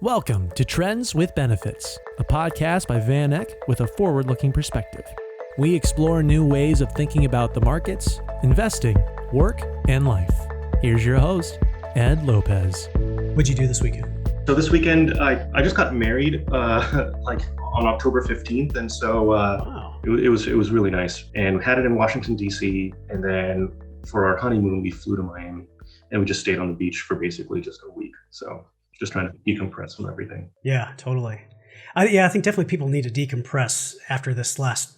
Welcome to Trends with Benefits, a podcast by Van Eck with a forward-looking perspective. We explore new ways of thinking about the markets, investing, work, and life. Here's your host, Ed Lopez. What'd you do this weekend? So this weekend, I just got married like on October 15th, and so Wow. it was really nice. And we had it in Washington, D.C., and then for our honeymoon, we flew to Miami, and we just stayed on the beach for basically just a week. So just trying to decompress from everything. Yeah, totally. I think definitely people need to decompress after this last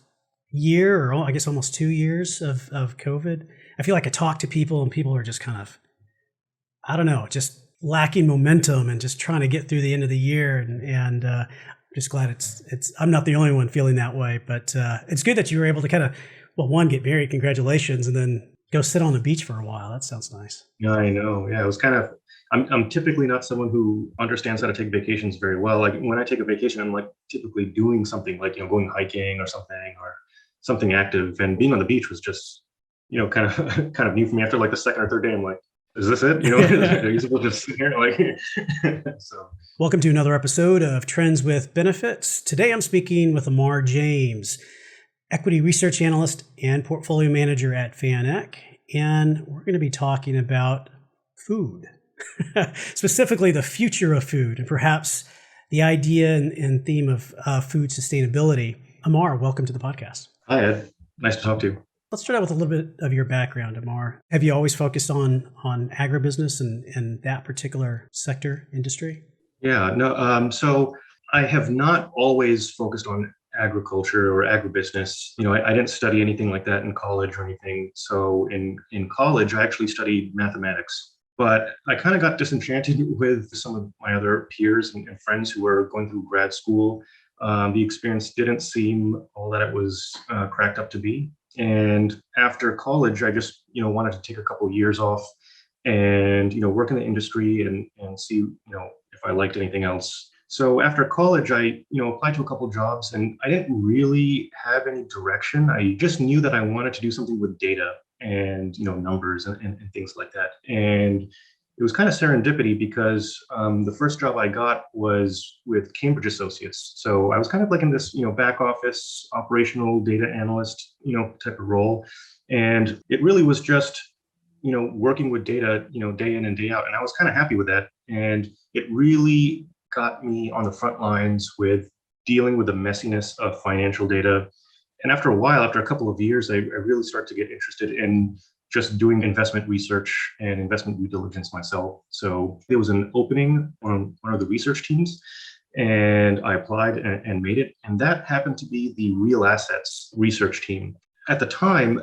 year, or I guess almost 2 years of COVID. I feel like I talk to people and people are just kind of, I don't know, just lacking momentum and just trying to get through the end of the year. And I'm just glad it's I'm not the only one feeling that way, but it's good that you were able to kind of, well, one, get married, congratulations, and then go sit on the beach for a while. That sounds nice. Yeah, I know. Yeah, it was kind of, I'm typically not someone who understands how to take vacations very well. Like when I take a vacation, I'm like typically doing something like, going hiking or something active. And being on the beach was just, kind of new for me. After like the second or third day, I'm like, is this it? Are you supposed to sit here? So. Welcome to another episode of Trends with Benefits. Today I'm speaking with Ammar James, equity research analyst and portfolio manager at Van Eck. And we're going to be talking about food, specifically the future of food and perhaps the idea and theme of food sustainability. Ammar, welcome to the podcast. Hi, Ed. Nice to talk to you. Let's start out with a little bit of your background, Ammar. Have you always focused on agribusiness and that particular sector, industry? Yeah, no. So I have not always focused on agriculture or agribusiness. I didn't study anything like that in college or anything. So in college, I actually studied mathematics. But I kind of got disenchanted with some of my other peers and friends who were going through grad school. The experience didn't seem all that it was cracked up to be. And after college, I just, wanted to take a couple of years off and, work in the industry and see, if I liked anything else. So after college, I, applied to a couple of jobs and I didn't really have any direction. I just knew that I wanted to do something with data and, numbers and things like that. And it was kind of serendipity because the first job I got was with Cambridge Associates. So I was kind of like in this, back office operational data analyst, type of role. And it really was just, working with data, day in and day out. And I was kind of happy with that. And it really got me on the front lines with dealing with the messiness of financial data. And after a while, after a couple of years, I really started to get interested in just doing investment research and investment due diligence myself. So there was an opening on one of the research teams, and I applied and made it. And that happened to be the real assets research team. At the time,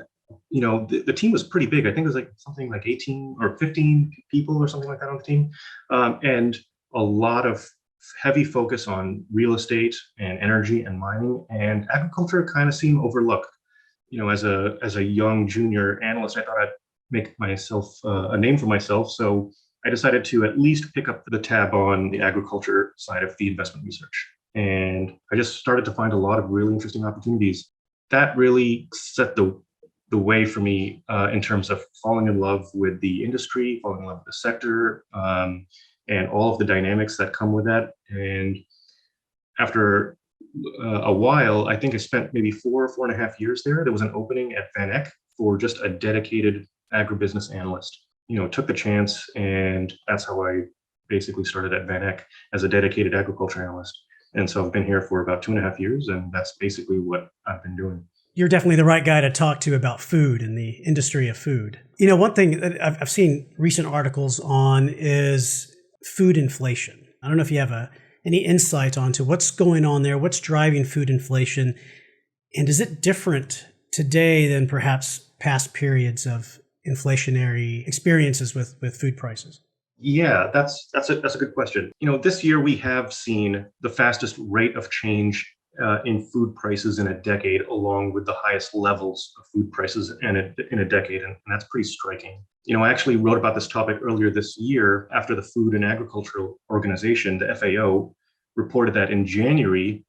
the team was pretty big. I think it was like something like 18 or 15 people or something like that on the team. And a lot of heavy focus on real estate and energy and mining, and agriculture kind of seemed overlooked. As a young junior analyst, I thought I'd make myself a name for myself. So I decided to at least pick up the tab on the agriculture side of the investment research. And I just started to find a lot of really interesting opportunities. That really set the way for me in terms of falling in love with the industry, falling in love with the sector, and all of the dynamics that come with that. And after a while, I think I spent maybe 4.5 years there. There was an opening at Van Eck for just a dedicated agribusiness analyst. Took the chance, and that's how I basically started at Van Eck as a dedicated agriculture analyst. And so I've been here for about 2.5 years, and that's basically what I've been doing. You're definitely the right guy to talk to about food and the industry of food. One thing that I've seen recent articles on is food inflation. I don't know if you have any insight onto what's going on there, what's driving food inflation, and is it different today than perhaps past periods of inflationary experiences with food prices? Yeah, that's a good question. This year we have seen the fastest rate of change in food prices in a decade, along with the highest levels of food prices in a decade, and that's pretty striking. I actually wrote about this topic earlier this year after the Food and Agricultural Organization, the FAO, reported that in January,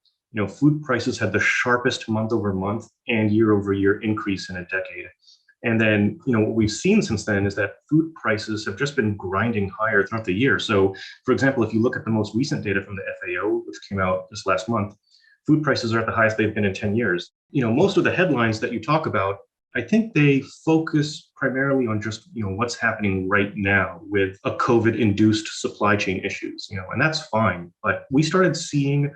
food prices had the sharpest month-over-month and year-over-year increase in a decade. And then, what we've seen since then is that food prices have just been grinding higher throughout the year. So, for example, if you look at the most recent data from the FAO, which came out this last month, food prices are at the highest they've been in 10 years. Most of the headlines that you talk about, I think they focus primarily on just, what's happening right now with a COVID-induced supply chain issues, and that's fine. But we started seeing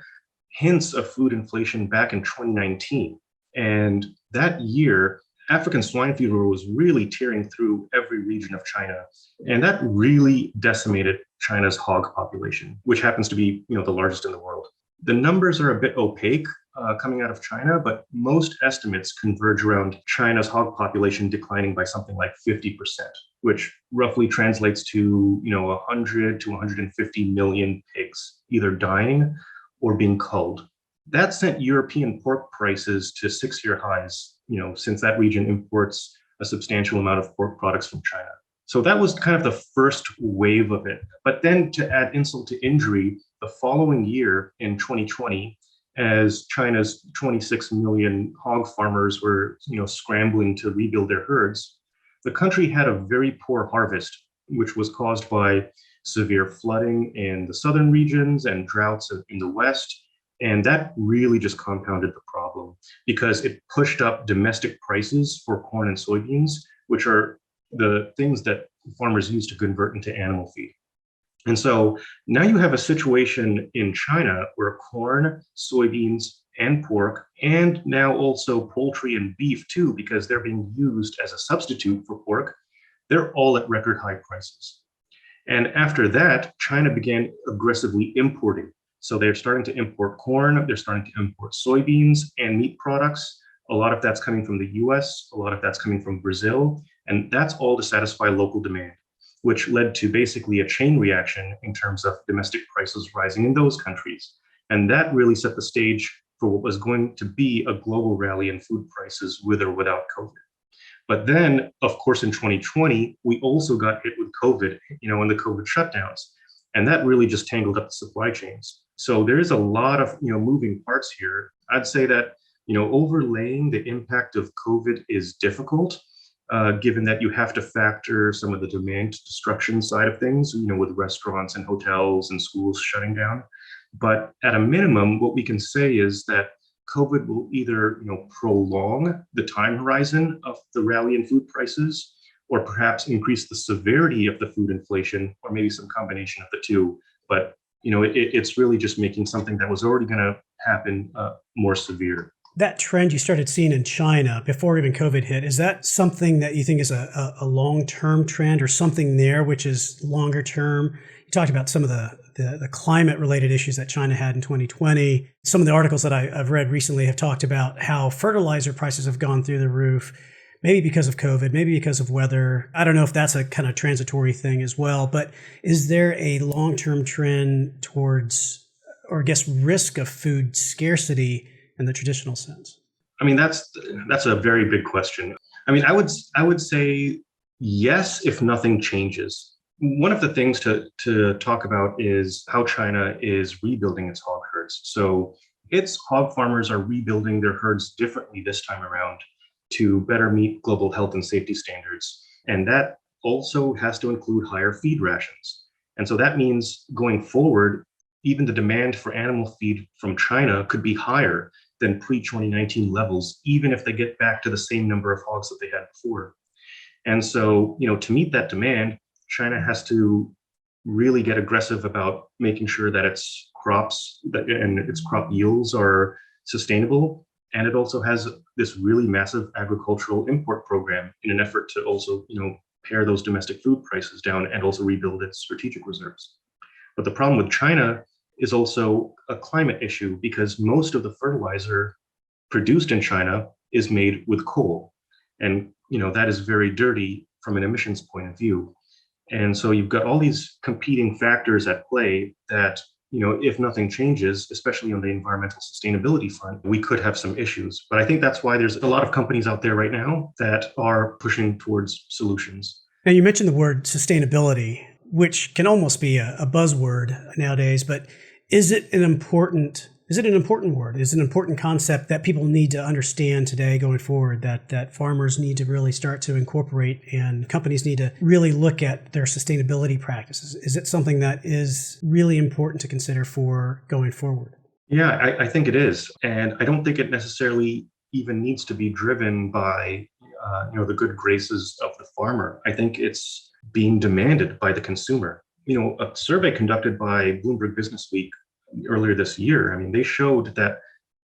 hints of food inflation back in 2019. And that year, African swine fever was really tearing through every region of China. And that really decimated China's hog population, which happens to be, the largest in the world. The numbers are a bit opaque coming out of China, but most estimates converge around China's hog population declining by something like 50%, which roughly translates to 100 to 150 million pigs either dying or being culled. That sent European pork prices to 6-year highs, since that region imports a substantial amount of pork products from China. So that was kind of the first wave of it. But then to add insult to injury, the following year in 2020, as China's 26 million hog farmers were, scrambling to rebuild their herds, the country had a very poor harvest, which was caused by severe flooding in the southern regions and droughts in the west. And that really just compounded the problem because it pushed up domestic prices for corn and soybeans, which are the things that farmers use to convert into animal feed. And so now you have a situation in China where corn, soybeans, and pork, and now also poultry and beef too, because they're being used as a substitute for pork, they're all at record high prices. And after that, China began aggressively importing. So they're starting to import corn, they're starting to import soybeans and meat products. A lot of that's coming from the US, a lot of that's coming from Brazil, and that's all to satisfy local demand, which led to basically a chain reaction in terms of domestic prices rising in those countries. And that really set the stage for what was going to be a global rally in food prices with or without COVID. But then, of course, in 2020, we also got hit with COVID, and the COVID shutdowns. And that really just tangled up the supply chains. So there is a lot of, moving parts here. I'd say that, overlaying the impact of COVID is difficult, given that you have to factor some of the demand destruction side of things, with restaurants and hotels and schools shutting down. But at a minimum, what we can say is that COVID will either, prolong the time horizon of the rally in food prices, or perhaps increase the severity of the food inflation, or maybe some combination of the two. But it's really just making something that was already going to happen more severe. That trend you started seeing in China before even COVID hit, is that something that you think is a long-term trend or something there which is longer term? You talked about some of the climate-related issues that China had in 2020. Some of the articles that I've read recently have talked about how fertilizer prices have gone through the roof, maybe because of COVID, maybe because of weather. I don't know if that's a kind of transitory thing as well, but is there a long-term trend towards, or I guess, risk of food scarcity in the traditional sense? I mean, that's a very big question. I mean, I would say yes, if nothing changes. One of the things to talk about is how China is rebuilding its hog herds. So its hog farmers are rebuilding their herds differently this time around to better meet global health and safety standards. And that also has to include higher feed rations. And so that means going forward, even the demand for animal feed from China could be higher than pre-2019 levels, even if they get back to the same number of hogs that they had before. And so, to meet that demand, China has to really get aggressive about making sure that its crops and its crop yields are sustainable. And it also has this really massive agricultural import program in an effort to also, pare those domestic food prices down and also rebuild its strategic reserves. But the problem with China is also a climate issue because most of the fertilizer produced in China is made with coal. And, that is very dirty from an emissions point of view. And so you've got all these competing factors at play that, if nothing changes, especially on the environmental sustainability front, we could have some issues. But I think that's why there's a lot of companies out there right now that are pushing towards solutions. Now, you mentioned the word sustainability, which can almost be a buzzword nowadays, but is it an important Is it an important word? Is it an important concept that people need to understand today going forward, that farmers need to really start to incorporate and companies need to really look at their sustainability practices? Is it something that is really important to consider for going forward? Yeah, I think it is. And I don't think it necessarily even needs to be driven by, the good graces of the farmer. I think it's being demanded by the consumer. A survey conducted by Bloomberg Business Week earlier this year, I mean, they showed that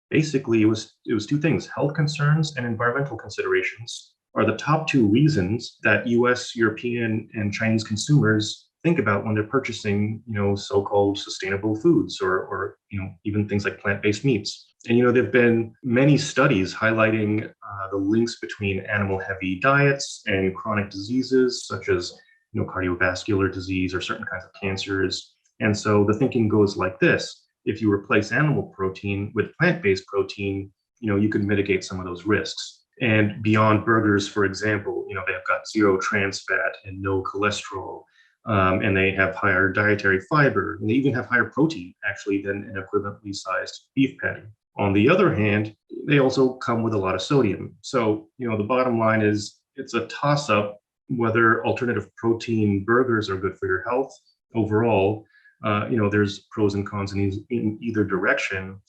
basically it was two things: health concerns and environmental considerations are the top two reasons that US, European, and Chinese consumers think about when they're purchasing, so-called sustainable foods or even things like plant-based meats. And there've been many studies highlighting the links between animal-heavy diets and chronic diseases such as cardiovascular disease or certain kinds of cancers. And so the thinking goes like this: if you replace animal protein with plant-based protein, you could mitigate some of those risks. And Beyond Burgers, for example, they've got zero trans fat and no cholesterol. And they have higher dietary fiber, and they even have higher protein, actually, than an equivalently sized beef patty. On the other hand, they also come with a lot of sodium. So, the bottom line is it's a toss-up whether alternative protein burgers are good for your health overall. There's pros and cons in either direction,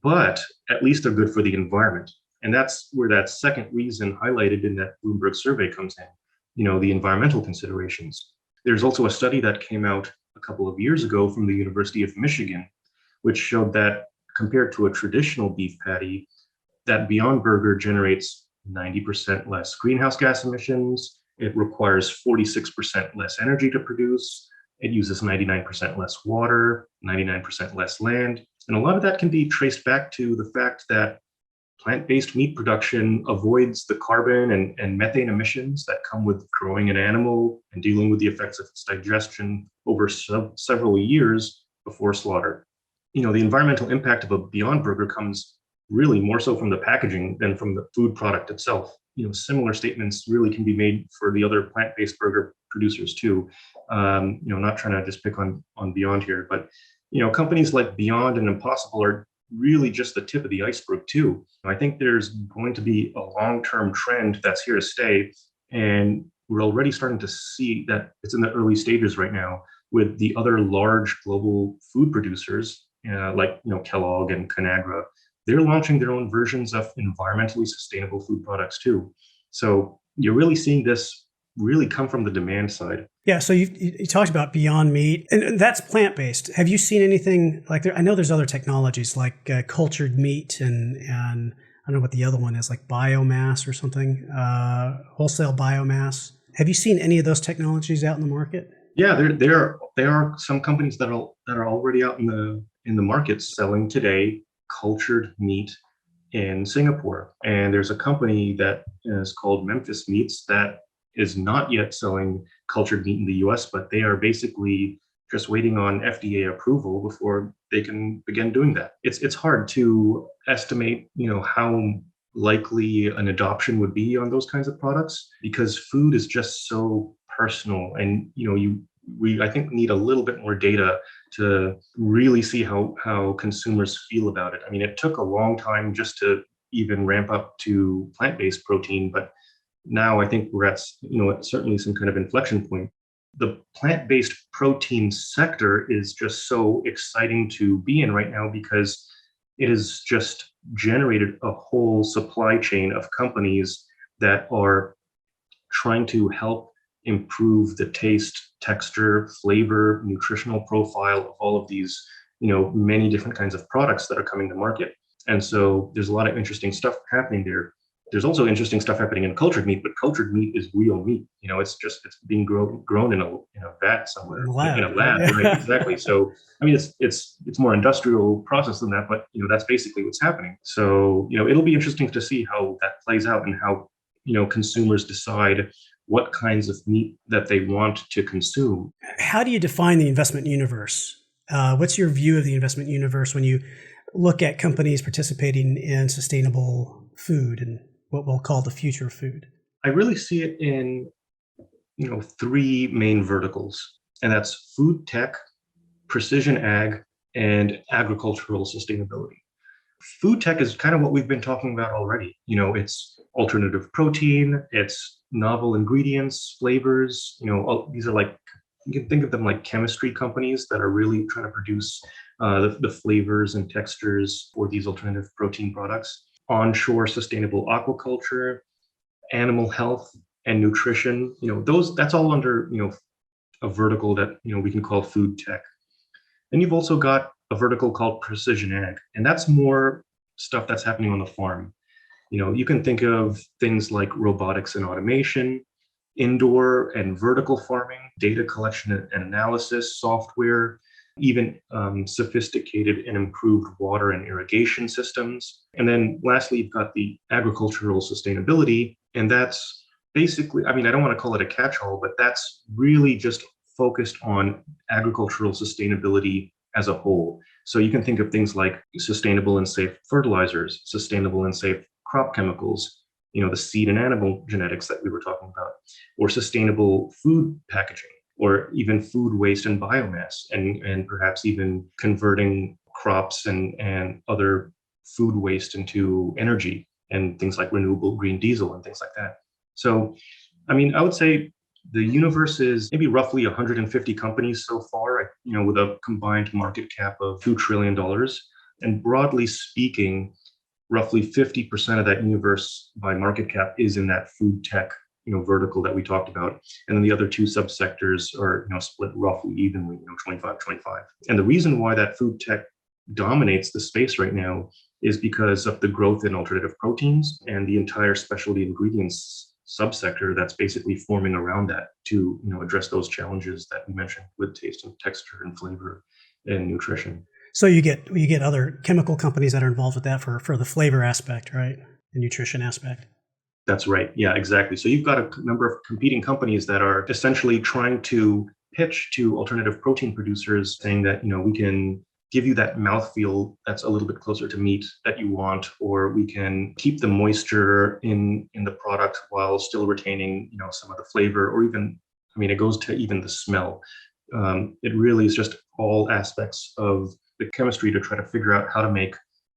but at least they're good for the environment. And that's where that second reason highlighted in that Bloomberg survey comes in, the environmental considerations. There's also a study that came out a couple of years ago from the University of Michigan, which showed that compared to a traditional beef patty, that Beyond Burger generates 90% less greenhouse gas emissions. It requires 46% less energy to produce. It uses 99% less water, 99% less land. And a lot of that can be traced back to the fact that plant-based meat production avoids the carbon and methane emissions that come with growing an animal and dealing with the effects of its digestion over several years before slaughter. The environmental impact of a Beyond Burger comes really more so from the packaging than from the food product itself. Similar statements really can be made for the other plant-based burger producers too. Not trying to just pick on Beyond here, but companies like Beyond and Impossible are really just the tip of the iceberg too. I think there's going to be a long-term trend that's here to stay, and we're already starting to see that it's in the early stages right now with the other large global food producers like Kellogg and Conagra. They're launching their own versions of environmentally sustainable food products too. So you're really seeing this really come from the demand side. Yeah, so you talked about Beyond Meat, and that's plant-based. Have you seen anything like there? I know there's other technologies like cultured meat and I don't know what the other one is, like biomass or something, wholesale biomass. Have you seen any of those technologies out in the market? Yeah, there are some companies that are already out in the market selling today cultured meat in Singapore. And there's a company that is called Memphis Meats that is not yet selling cultured meat in the US, but they are basically just waiting on FDA approval before they can begin doing that. It's hard to estimate, how likely an adoption would be on those kinds of products because food is just so personal, and we I think need a little bit more data to really see how consumers feel about it. I mean, it took a long time just to even ramp up to plant-based protein, but now I think we're at certainly some kind of inflection point. The plant-based protein sector is just so exciting to be in right now because it has just generated a whole supply chain of companies that are trying to help improve the taste, texture, flavor, nutritional profile of all of these, many different kinds of products that are coming to market. And so there's a lot of interesting stuff happening there. There's also interesting stuff happening in cultured meat, but cultured meat is real meat. It's being grown in a vat somewhere, in a lab, yeah. Right? Exactly. So, I mean, it's more industrial process than that, but that's basically what's happening. So, it'll be interesting to see how that plays out and how consumers decide what kinds of meat that they want to consume. How do you define the investment universe? What's your view of the investment universe when you look at companies participating in sustainable food and what we'll call the future of food? I really see it in, three main verticals, and that's food tech, precision ag, and agricultural sustainability. Food tech is kind of what we've been talking about already. It's alternative protein, it's novel ingredients, flavors. These are like, you can think of them like chemistry companies that are really trying to produce the flavors and textures for these alternative protein products. Onshore sustainable aquaculture, animal health and nutrition. That's all under a vertical that we can call food tech. And you've also got a vertical called precision ag, and that's more stuff that's happening on the farm. You can think of things like robotics and automation, indoor and vertical farming, data collection and analysis, software, even sophisticated and improved water and irrigation systems. And then lastly, you've got the agricultural sustainability, and that's basically, I don't want to call it a catch-all, but that's really just focused on agricultural sustainability as a whole. So you can think of things like sustainable and safe fertilizers, sustainable and safe crop chemicals, the seed and animal genetics that we were talking about, or sustainable food packaging, or even food waste and biomass, and perhaps even converting crops and other food waste into energy, and things like renewable green diesel and things like that. So, I would say the universe is maybe roughly 150 companies so far, with a combined market cap of $2 trillion. And broadly speaking, roughly 50% of that universe by market cap is in that food tech, vertical that we talked about. And then the other two subsectors are, split roughly evenly, 25-25. And the reason why that food tech dominates the space right now is because of the growth in alternative proteins and the entire specialty ingredients subsector that's basically forming around that to address those challenges that we mentioned with taste and texture and flavor and nutrition. So you get other chemical companies that are involved with that for the flavor aspect, right? The nutrition aspect. That's right. Yeah, exactly. So you've got a number of competing companies that are essentially trying to pitch to alternative protein producers saying that, we can give you that mouthfeel that's a little bit closer to meat that you want, or we can keep the moisture in the product while still retaining, some of the flavor, or even, it goes to even the smell. It really is just all aspects of the chemistry to try to figure out how to make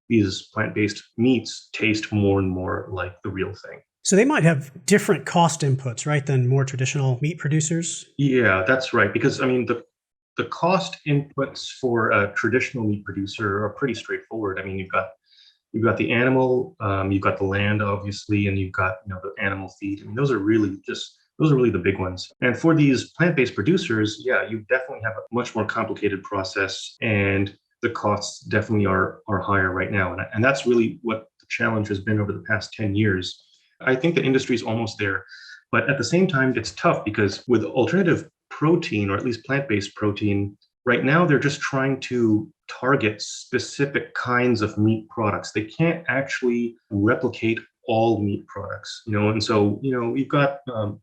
these plant-based meats taste more and more like the real thing. So they might have different cost inputs, right, than more traditional meat producers? Yeah, that's right. Because the cost inputs for a traditional meat producer are pretty straightforward. You've got the animal, you've got the land, obviously, and you've got the animal feed. Those are really the big ones. And for these plant-based producers, yeah, you definitely have a much more complicated process, and the costs definitely are higher right now. And that's really what the challenge has been over the past 10 years. I think the industry is almost there, but at the same time, it's tough because with alternative protein, or at least plant-based protein, right now they're just trying to target specific kinds of meat products. They can't actually replicate all meat products, and so, you've got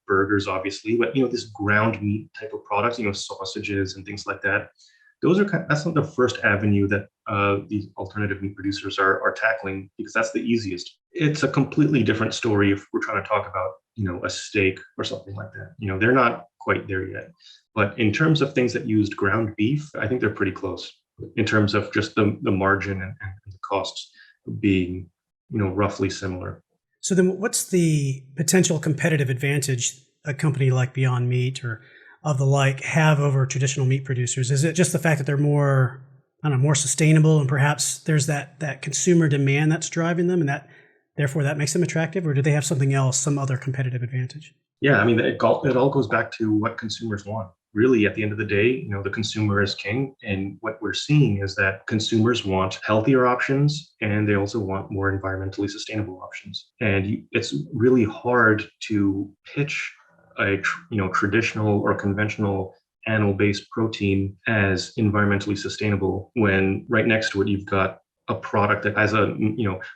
burgers, obviously, but, this ground meat type of products, sausages and things like that. That's not the first avenue that these alternative meat producers are tackling, because that's the easiest. It's a completely different story if we're trying to talk about, a steak or something like that. They're not quite there yet. But in terms of things that used ground beef, I think they're pretty close in terms of just the margin and the costs being, roughly similar. So then what's the potential competitive advantage a company like Beyond Meat or of the like have over traditional meat producers? Is it just the fact that they're more sustainable, and perhaps there's that consumer demand that's driving them, and that therefore that makes them attractive, or do they have something else, some other competitive advantage? Yeah, it all goes back to what consumers want. Really, at the end of the day, the consumer is king, and what we're seeing is that consumers want healthier options, and they also want more environmentally sustainable options. And it's really hard to pitch a traditional or conventional animal-based protein as environmentally sustainable when right next to it you've got a product that has a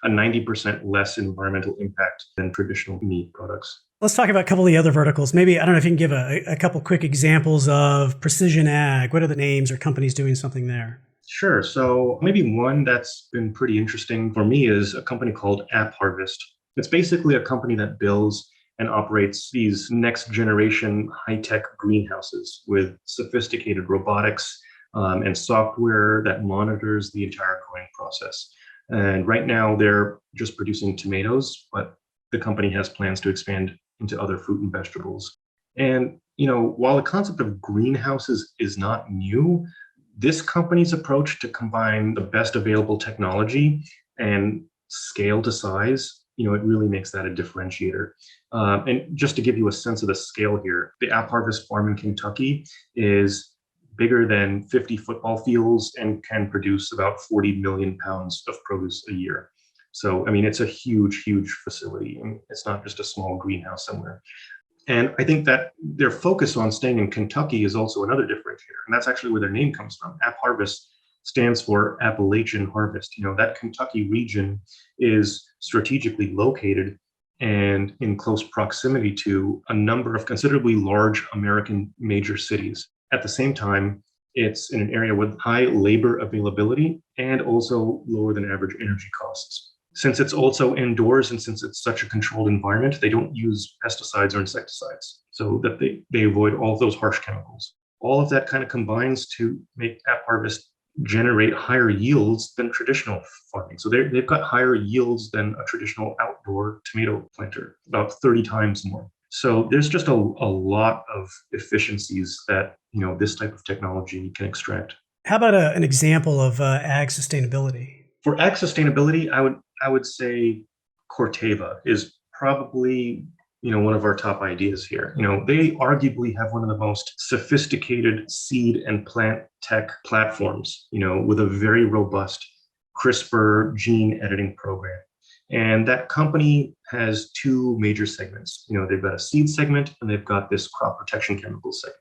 90% less environmental impact than traditional meat products. Let's talk about a couple of the other verticals. Maybe, I don't know if you can give a couple quick examples of precision ag. What are the names or companies doing something there? Sure. So maybe one that's been pretty interesting for me is a company called AppHarvest. It's basically a company that builds and operates these next generation high-tech greenhouses with sophisticated robotics, and software that monitors the entire growing process. And right now they're just producing tomatoes, but the company has plans to expand into other fruit and vegetables. And, while the concept of greenhouses is not new, this company's approach to combine the best available technology and scale to size, it really makes that a differentiator. And just to give you a sense of the scale here, the App Harvest farm in Kentucky is bigger than 50 football fields and can produce about 40 million pounds of produce a year. So, I mean, it's a huge, huge facility. I mean, it's not just a small greenhouse somewhere. And I think that their focus on staying in Kentucky is also another differentiator. And that's actually where their name comes from. App Harvest stands for Appalachian Harvest. That Kentucky region is strategically located and in close proximity to a number of considerably large American major cities. At the same time, it's in an area with high labor availability and also lower than average energy costs. Since it's also indoors and since it's such a controlled environment, they don't use pesticides or insecticides so that they avoid all of those harsh chemicals. All of that kind of combines to make App Harvest generate higher yields than traditional farming. So they've got higher yields than a traditional outdoor tomato planter, about 30 times more. So there's just a lot of efficiencies that this type of technology can extract. How about an example of ag sustainability? For ag sustainability, I would say Corteva is probably one of our top ideas here. They arguably have one of the most sophisticated seed and plant tech platforms, with a very robust CRISPR gene editing program. And that company has two major segments. They've got a seed segment and they've got this crop protection chemical segment.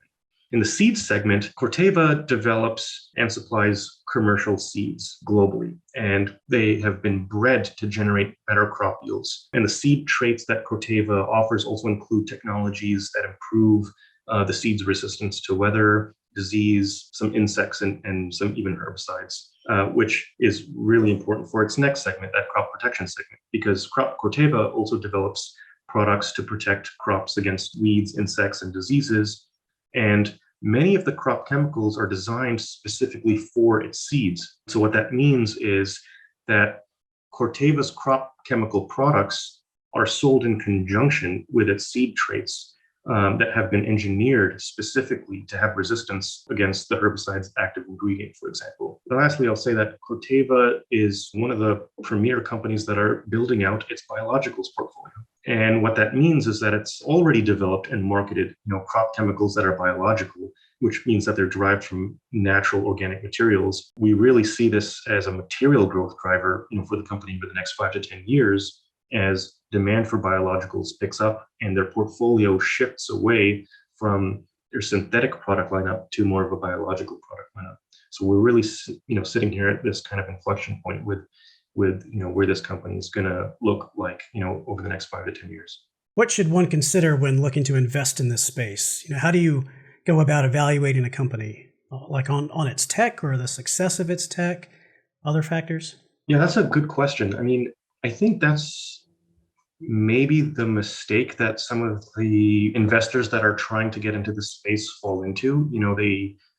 In the seed segment, Corteva develops and supplies commercial seeds globally, and they have been bred to generate better crop yields. And the seed traits that Corteva offers also include technologies that improve the seed's resistance to weather, disease, some insects, and some even herbicides, which is really important for its next segment, that crop protection segment, because Corteva also develops products to protect crops against weeds, insects, and diseases. And many of the crop chemicals are designed specifically for its seeds. So what that means is that Corteva's crop chemical products are sold in conjunction with its seed traits that have been engineered specifically to have resistance against the herbicide's active ingredient, for example. And lastly, I'll say that Corteva is one of the premier companies that are building out its biologicals portfolio. And what that means is that it's already developed and marketed, crop chemicals that are biological, which means that they're derived from natural organic materials. We really see this as a material growth driver, for the company over the next 5 to 10 years, as demand for biologicals picks up and their portfolio shifts away from their synthetic product lineup to more of a biological product lineup. So we're really, sitting here at this kind of inflection point with where this company is going to look like, over the next 5 to 10 years. What should one consider when looking to invest in this space? How do you go about evaluating a company, like on its tech or the success of its tech, other factors? Yeah, that's a good question. I mean, I think that's maybe the mistake that some of the investors that are trying to get into this space fall into.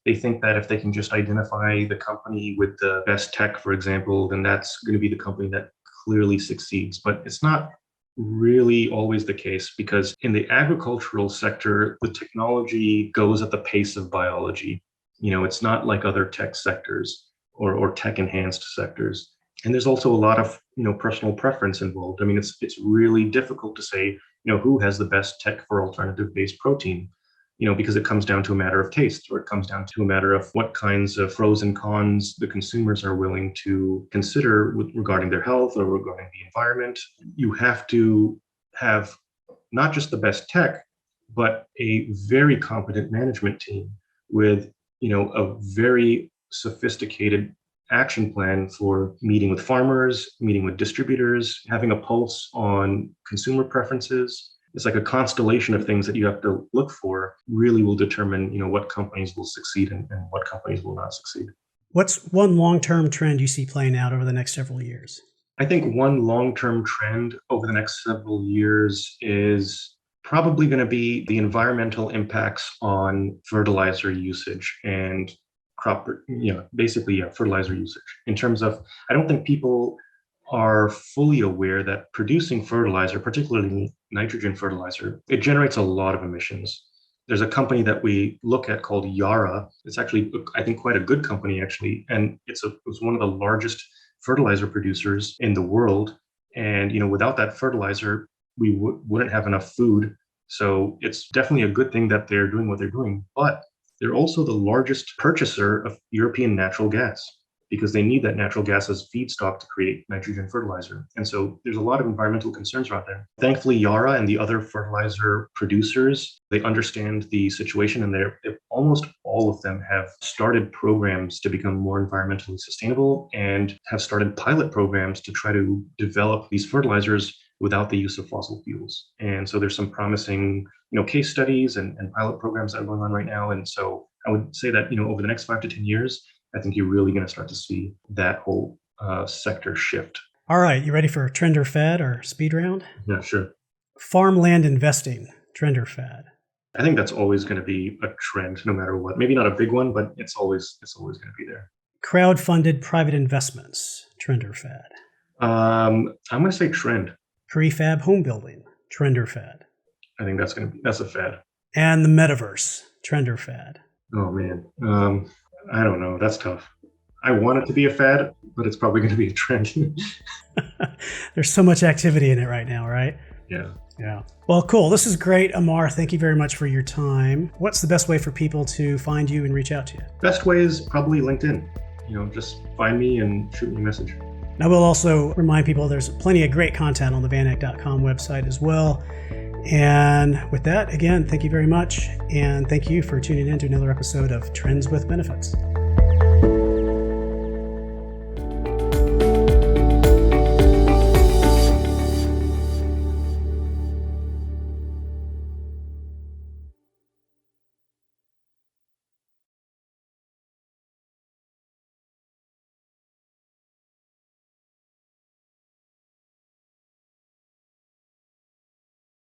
They think that if they can just identify the company with the best tech, for example, then that's going to be the company that clearly succeeds. But it's not really always the case, because in the agricultural sector, the technology goes at the pace of biology. It's not like other tech sectors or tech enhanced sectors. And there's also a lot of, personal preference involved. I mean, it's really difficult to say, who has the best tech for alternative-based protein, because it comes down to a matter of taste, or it comes down to a matter of what kinds of pros and cons the consumers are willing to consider regarding their health or regarding the environment. You have to have not just the best tech, but a very competent management team with, a very sophisticated action plan for meeting with farmers, meeting with distributors, having a pulse on consumer preferences. It's like a constellation of things that you have to look for really will determine, what companies will succeed and what companies will not succeed. What's one long-term trend you see playing out over the next several years? I think one long-term trend over the next several years is probably going to be the environmental impacts on fertilizer usage and basically fertilizer usage. In terms of, I don't think people are fully aware that producing fertilizer, particularly nitrogen fertilizer, it generates a lot of emissions. There's a company that we look at called Yara. It's actually, I think, quite a good company, actually. And it was one of the largest fertilizer producers in the world. And, without that fertilizer, we wouldn't have enough food. So it's definitely a good thing that they're doing what they're doing. But they're also the largest purchaser of European natural gas, because they need that natural gas as feedstock to create nitrogen fertilizer. And so there's a lot of environmental concerns out there. Thankfully, Yara and the other fertilizer producers, they understand the situation, and almost all of them have started programs to become more environmentally sustainable and have started pilot programs to try to develop these fertilizers without the use of fossil fuels. And so there's some promising, case studies and pilot programs that are going on right now. And so I would say that, over the next 5 to 10 years, I think you're really going to start to see that whole sector shift. All right. You ready for trend or fad or speed round? Yeah, sure. Farmland investing, trend or fad? I think that's always going to be a trend no matter what. Maybe not a big one, but it's always going to be there. Crowd-funded private investments, trend or fad? I'm going to say trend. Prefab home building, trend or fad? I think that's a fad. And the metaverse, trend or fad? Oh man. I don't know. That's tough. I want it to be a fad, but it's probably going to be a trend. There's so much activity in it right now, right? Yeah. Yeah. Well, cool. This is great, Ammar. Thank you very much for your time. What's the best way for people to find you and reach out to you? Best way is probably LinkedIn. Just find me and shoot me a message. I will also remind people there's plenty of great content on the vaneck.com website as well. And with that, again, thank you very much. And thank you for tuning in to another episode of Trends with Benefits.